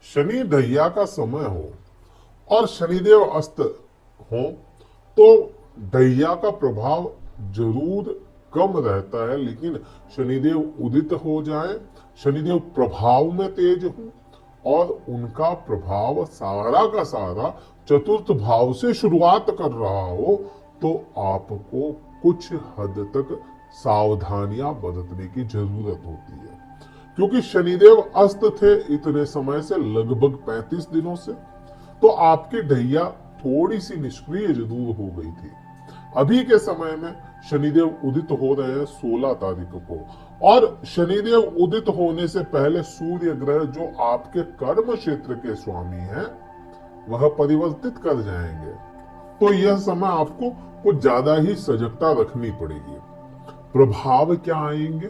शनि ढैया का समय हो और शनिदेव अस्त हो तो ढैया का प्रभाव जरूर कम रहता है, लेकिन शनिदेव उदित हो जाए, शनिदेव प्रभाव में तेज हो और उनका प्रभाव सारा का सारा चतुर्थ भाव से शुरुआत कर रहा हो, तो आपको कुछ हद तक सावधानियां बरतने की जरूरत होती है। क्योंकि शनिदेव अस्त थे इतने समय से, लगभग 35 दिनों से, तो आपकी ढैया थोड़ी सी निष्क्रिय जरूर हो गई थी। अभी के समय में शनिदेव उदित हो रहे हैं 16 तारीख को, और शनिदेव उदित होने से पहले सूर्य ग्रह जो आपके कर्म क्षेत्र के स्वामी हैं वह परिवर्तित कर जाएंगे। तो यह समय आपको कुछ ज्यादा ही सजगता रखनी पड़ेगी। प्रभाव क्या आएंगे,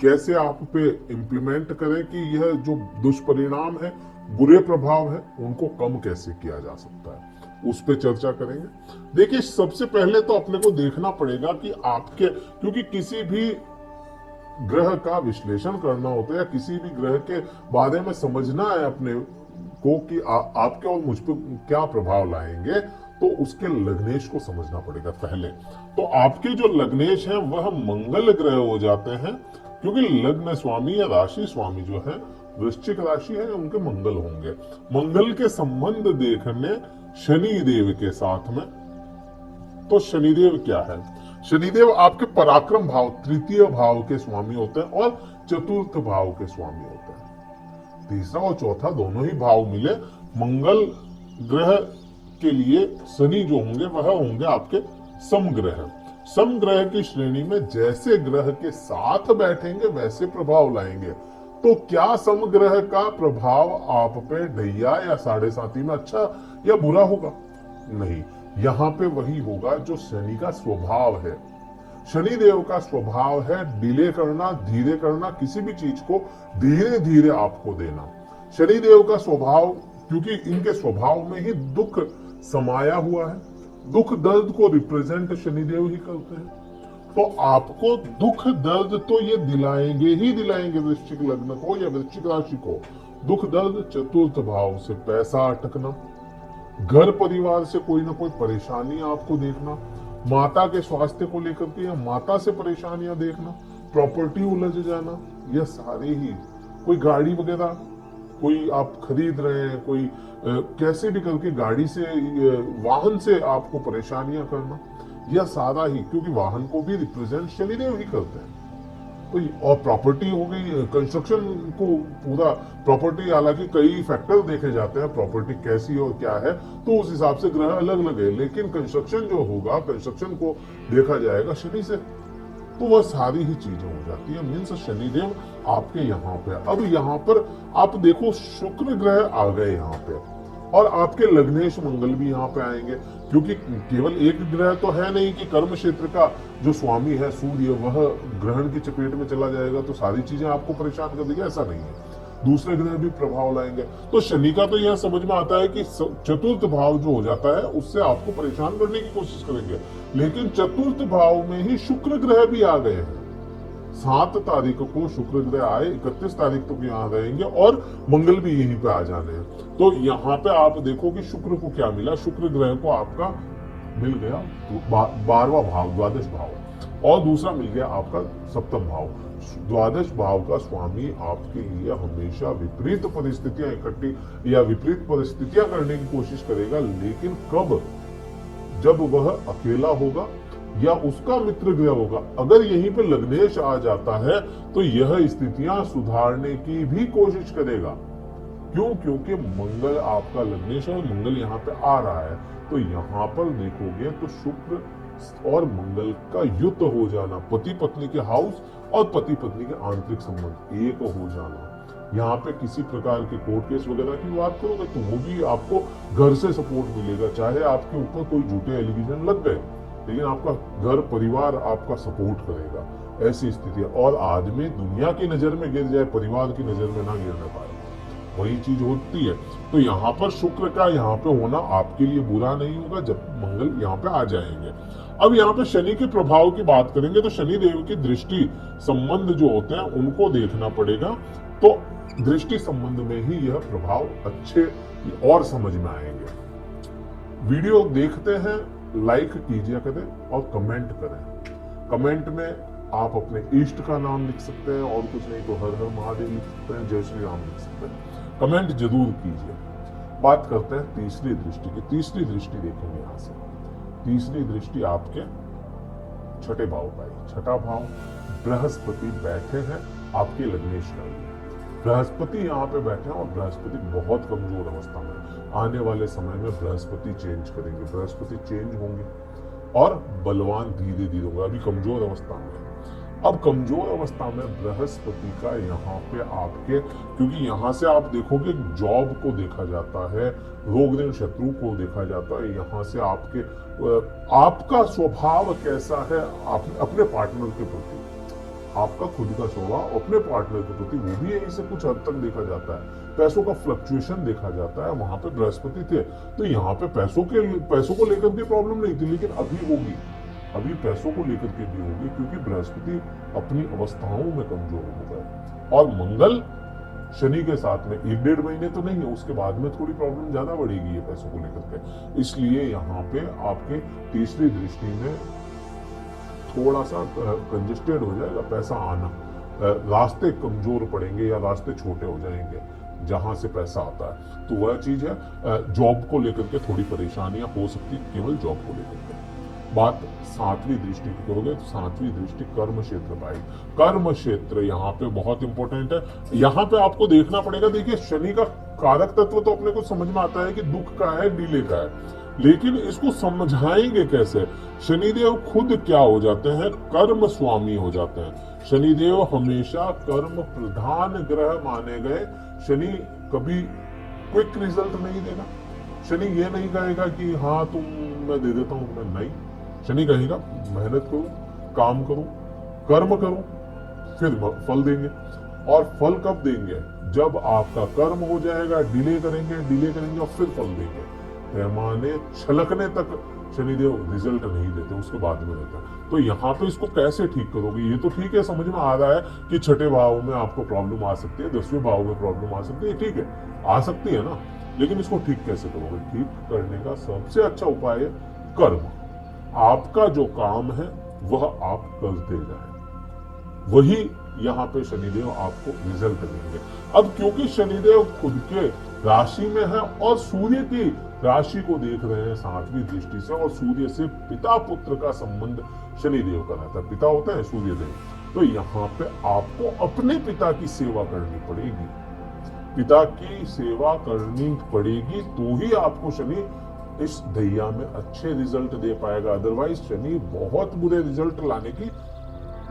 कैसे आप पे इम्प्लीमेंट करें कि यह जो दुष्परिणाम है, बुरे प्रभाव है, उनको कम कैसे किया जा सकता है, उस पे चर्चा करेंगे। देखिए, सबसे पहले तो अपने को देखना पड़ेगा कि आपके, क्योंकि किसी भी ग्रह का विश्लेषण करना होता है या किसी भी ग्रह के बारे में समझना है अपने को कि आपके और मुझ पर क्या प्रभाव लाएंगे, तो उसके लग्नेश को समझना पड़ेगा पहले। तो आपके जो लग्नेश हैं वह मंगल ग्रह हो जाते हैं, क्योंकि लग्न स्वामी या राशि स्वामी जो है वृश्चिक राशि है, उनके मंगल होंगे। मंगल के संबंध देखने शनि देव के साथ में, तो शनिदेव क्या है, शनिदेव आपके पराक्रम भाव, तृतीय भाव के स्वामी होते हैं और चतुर्थ भाव के स्वामी होते हैं। तीसरा और चौथा दोनों ही भाव मिले मंगल ग्रह के लिए शनि जो होंगे वह होंगे आपके समग्रह। समग्रह की श्रेणी में जैसे ग्रह के साथ बैठेंगे वैसे प्रभाव लाएंगे। तो क्या समग्रह का प्रभाव आप पे ढैया या साढ़े साथी में अच्छा या बुरा होगा? नहीं, यहाँ पे वही होगा जो शनि का स्वभाव है। शनि देव का स्वभाव है डिले करना, धीरे करना, किसी भी चीज को धीरे धीरे आपको देना। शनि देव का स्वभाव, क्योंकि इनके स्वभाव में ही दुख समाया हुआ है, दुख दर्द को रिप्रेजेंट शनिदेव ही करते हैं। तो आपको दुख दर्द तो ये दिलाएंगे ही दिलाएंगे, वृश्चिक लग्न को या वृश्चिक राशि को। दुख दर्द चतुर्थ भाव से पैसा अटकना, घर परिवार से कोई ना कोई परेशानी आपको देखना, माता के स्वास्थ्य को लेकर के या माता से परेशानियां देखना, प्रॉपर्टी उलझ जाना, यह सारे ही, कोई गाड़ी वगैरह कोई आप खरीद रहे हैं, कोई कैसे भी करके गाड़ी से, वाहन से आपको परेशानियां करना, यह सारा ही, क्योंकि वाहन को भी रिप्रेजेंट शनिदेव ही करते हैं। तो और प्रॉपर्टी हो गई, कंस्ट्रक्शन को पूरा प्रॉपर्टी, हालांकि कई फैक्टर देखे जाते हैं प्रॉपर्टी कैसी और क्या है, तो उस हिसाब से ग्रह अलग अलग है, लेकिन कंस्ट्रक्शन जो होगा, कंस्ट्रक्शन को देखा जाएगा शनि से, तो वह सारी ही चीजें हो जाती है। मीन्स शनिदेव आपके यहाँ पे, अब यहाँ पर आप देखो शुक्र ग्रह आ गए यहाँ पे, और आपके लग्नेश मंगल भी यहाँ पे आएंगे, क्योंकि केवल एक ग्रह तो है नहीं कि कर्म क्षेत्र का जो स्वामी है सूर्य वह ग्रहण की चपेट में चला जाएगा तो सारी चीजें आपको परेशान कर देगी, ऐसा नहीं है, दूसरे ग्रह भी प्रभाव लाएंगे। तो शनि का तो यह समझ में आता है कि चतुर्थ भाव जो हो जाता है उससे आपको परेशान करने की कोशिश करेंगे, लेकिन चतुर्थ भाव में ही शुक्र ग्रह भी आ गए हैं। 7 तारीख को शुक्र ग्रह आए, 31 तारीख तक यहाँ रहेंगे और मंगल भी यहीं पे आ जाने हैं। तो यहाँ पे आप देखो कि शुक्र को क्या मिला, शुक्र ग्रह को आपका मिल गया 12वां भाव, द्वादश भाव, और दूसरा मिल गया आपका सप्तम भाव। द्वादश भाव का स्वामी आपके लिए हमेशा विपरीत परिस्थितियां इकट्ठी या विपरीत परिस्थितियां करने की कोशिश करेगा, लेकिन कब? जब वह अकेला होगा या उसका मित्र ग्रह होगा। अगर यहीं पे लग्नेश आ जाता है तो यह स्थितियां सुधारने की भी कोशिश करेगा। क्यों? क्योंकि मंगल आपका लग्नेश है, मंगल यहाँ पे आ रहा है, तो यहाँ पर देखोगे तो शुक्र और मंगल का युद्ध हो जाना, पति पत्नी के हाउस और पति पत्नी के आंतरिक संबंध एक हो जाना। यहाँ पे किसी प्रकार के कोर्ट केस वगैरह की बात करोगे तो वो भी आपको घर से सपोर्ट मिलेगा, चाहे आपके ऊपर कोई झूठे एलिगेशन लग गए, लेकिन आपका घर परिवार आपका सपोर्ट करेगा, ऐसी स्थिति है। और आदमी दुनिया की नजर में गिर जाए, परिवार की नजर में ना गिरने पाए, वही चीज होती है। तो यहाँ पर शुक्र का यहाँ पे होना आपके लिए बुरा नहीं होगा जब मंगल यहाँ पे आ जाएंगे। अब यहाँ पे शनि के प्रभाव की बात करेंगे तो शनि देव की दृष्टि संबंध जो होते हैं उनको देखना पड़ेगा। तो दृष्टि संबंध में ही यह प्रभाव अच्छे और समझ में आएंगे। वीडियो देखते हैं, लाइक कीजिए करें और कमेंट करें। कमेंट में आप अपने इष्ट का नाम लिख सकते हैं, और कुछ नहीं तो हर हर महादेव लिख सकते हैं, जय श्री राम लिख सकते हैं। कमेंट जरूर कीजिए। बात करते हैं तीसरी दृष्टि की। तीसरी दृष्टि देखेंगे यहां से। तीसरी दृष्टि आपके छठे भाव का है। छठा भाव बृहस्पति बैठे हैं आपके लग्नेश राशि में। बृहस्पति यहाँ पे बैठे हैं और बृहस्पति बहुत कमजोर अवस्था में। आने वाले समय में बृहस्पति चेंज करेंगे, बृहस्पति चेंज होंगे और बलवान धीरे धीरे होंगे। अभी कमजोर अवस्था में है। अब कमजोर अवस्था में बृहस्पति का यहाँ पे आपके, क्योंकि यहाँ से आप देखोगे जॉब को देखा जाता है, रोग ऋण शत्रु को देखा जाता है। यहाँ से आपके आपका स्वभाव कैसा है अपने पार्टनर के प्रति, आपका खुद का स्वभाव अपने पार्टनर के प्रति, वो भी यहीं से कुछ हद तक देखा जाता है। पैसों का फ्लक्चुएशन देखा जाता है। वहां पे बृहस्पति थे तो यहाँ पे पैसों को लेकर भी प्रॉब्लम नहीं थी, लेकिन अभी होगी। अभी पैसों को लेकर के भी होगी, क्योंकि बृहस्पति अपनी अवस्थाओं में कमजोर हो गए। और मंगल शनि के साथ में 1-1.5 महीने तो नहीं है, उसके बाद में थोड़ी प्रॉब्लम ज्यादा बढ़ेगी ये पैसों को लेकर के। इसलिए यहाँ पे आपके तीसरी दृष्टि में थोड़ा सा कंजेस्टेड हो जाएगा पैसा आना, रास्ते कमजोर पड़ेंगे या रास्ते छोटे हो जाएंगे जहां से पैसा आता है। तो वह चीज है, जॉब को लेकर के थोड़ी परेशानियां हो सकती है, केवल जॉब को लेकर के। बात सातवीं दृष्टि की करोगे तो सातवीं दृष्टि कर्म क्षेत्र पर आएगी। कर्म क्षेत्र यहाँ पे बहुत इंपॉर्टेंट है। यहाँ पे आपको देखना पड़ेगा। देखिए, शनि का कारक तत्व तो अपने को समझ में आता है कि दुख का है, डिले का है, लेकिन इसको समझाएंगे कैसे। शनिदेव खुद क्या हो जाते हैं, कर्म स्वामी हो जाते हैं। शनिदेव हमेशा कर्म प्रधान ग्रह माने गए। शनि कभी क्विक रिजल्ट नहीं देगा। शनि ये नहीं कहेगा कि हाँ तुम मैं दे देता हूं, मैं नहीं। शनि कहेगा मेहनत करो, काम करो, कर्म करो, फिर फल देंगे। और फल कब देंगे, जब आपका कर्म हो जाएगा। डिले करेंगे और फिर फल देंगे। पैमाने छलकने तक शनिदेव रिजल्ट नहीं देते, उसके बाद में देता है। तो यहाँ पे इसको कैसे ठीक करोगे। ये तो ठीक है, समझ में आ रहा है कि छठे भाव में आपको प्रॉब्लम आ सकती है, 10वें भाव में प्रॉब्लम आ सकती है, ठीक है, आ सकती है ना, लेकिन इसको ठीक कैसे करोगे। ठीक करने का सबसे अच्छा उपाय है कर्म। आपका जो काम है वह आप करते जाए, वही यहाँ पे शनिदेव आपको रिजल्ट देंगे। अब क्योंकि शनिदेव खुद के राशि में है और सूर्य की राशि को देख रहे हैं सातवीं दृष्टि से, और सूर्य से पिता पुत्र का संबंध शनिदेव का रहता है। पिता होता है सूर्यदेव। तो यहाँ पे आपको अपने पिता की सेवा करनी पड़ेगी। पिता की सेवा करनी पड़ेगी तो ही आपको शनि इस दैया में अच्छे रिजल्ट दे पाएगा। अदरवाइज शनि बहुत बुरे रिजल्ट लाने की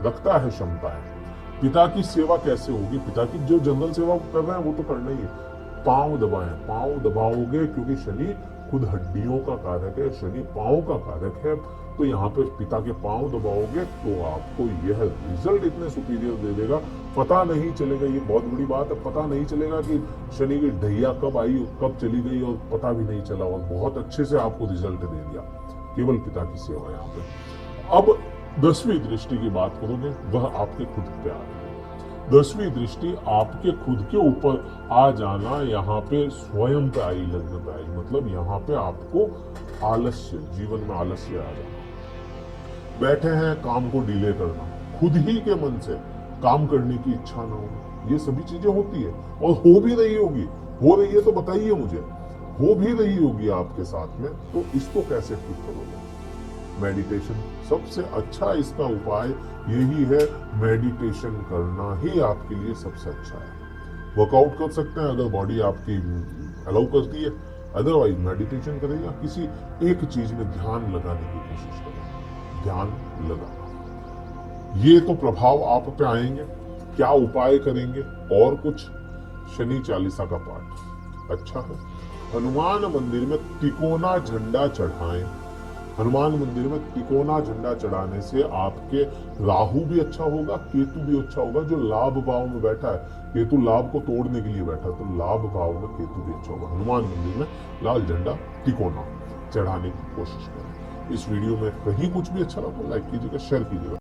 रखता है, क्षमता है। पिता की सेवा कैसे होगी। पिता की जो जनरल सेवा कर रहे हैं वो तो करना ही है। पांव दबाएं, पांव दबाओगे, क्योंकि शनि खुद हड्डियों का कारक है, शनि पांव का कारक है। तो यहाँ पे पिता के पांव दबाओगे तो आपको यह रिजल्ट इतने सुपीरियर दे देगा, पता नहीं चलेगा। ये बहुत बड़ी बात है, पता नहीं चलेगा कि शनि की ढैया कब आई कब चली गई और पता भी नहीं चला, और बहुत अच्छे से आपको रिजल्ट दे दिया, केवल पिता की सेवा। यहाँ पे अब 10वीं दृष्टि की बात करोगे, वह आपके खुद पे आ रही है। 10वीं दृष्टि आपके खुद के ऊपर आ जाना, यहाँ पे स्वयं पे आई, लग्न पे आई, मतलब यहाँ पे आपको आलस्य, जीवन में आलस्य आ जाना। बैठे हैं, काम को डिले करना, खुद ही के मन से काम करने की इच्छा ना हो, ये सभी चीजें होती है और हो भी रही होगी। हो रही है तो बताइए मुझे, हो भी रही होगी आपके साथ में। तो इसको कैसे ठीक करोगे। मेडिटेशन सबसे अच्छा, इसका उपाय यही है, मेडिटेशन करना ही आपके लिए सबसे अच्छा है। वर्कआउट कर सकते हैं अगर बॉडी आपकी अलाउ करती है, अदरवाइज मेडिटेशन करेगा। किसी एक चीज में ध्यान लगाने की कोशिश करें, ध्यान लगाना। ये तो प्रभाव आप पे आएंगे। क्या उपाय करेंगे और कुछ, शनि चालीसा का पाठ अच्छा है। हनुमान मंदिर में तिकोना झंडा चढ़ाएं। हनुमान मंदिर में तिकोना झंडा चढ़ाने से आपके राहु भी अच्छा होगा, केतु भी अच्छा होगा। जो लाभ भाव में बैठा है, केतु लाभ को तोड़ने के लिए बैठा, तो लाभ भाव में केतु भी अच्छा होगा। हनुमान मंदिर में लाल झंडा तिकोना चढ़ाने की कोशिश करें। इस वीडियो में कहीं कुछ भी अच्छा लगा लाइक कीजिएगा, शेयर कीजिएगा।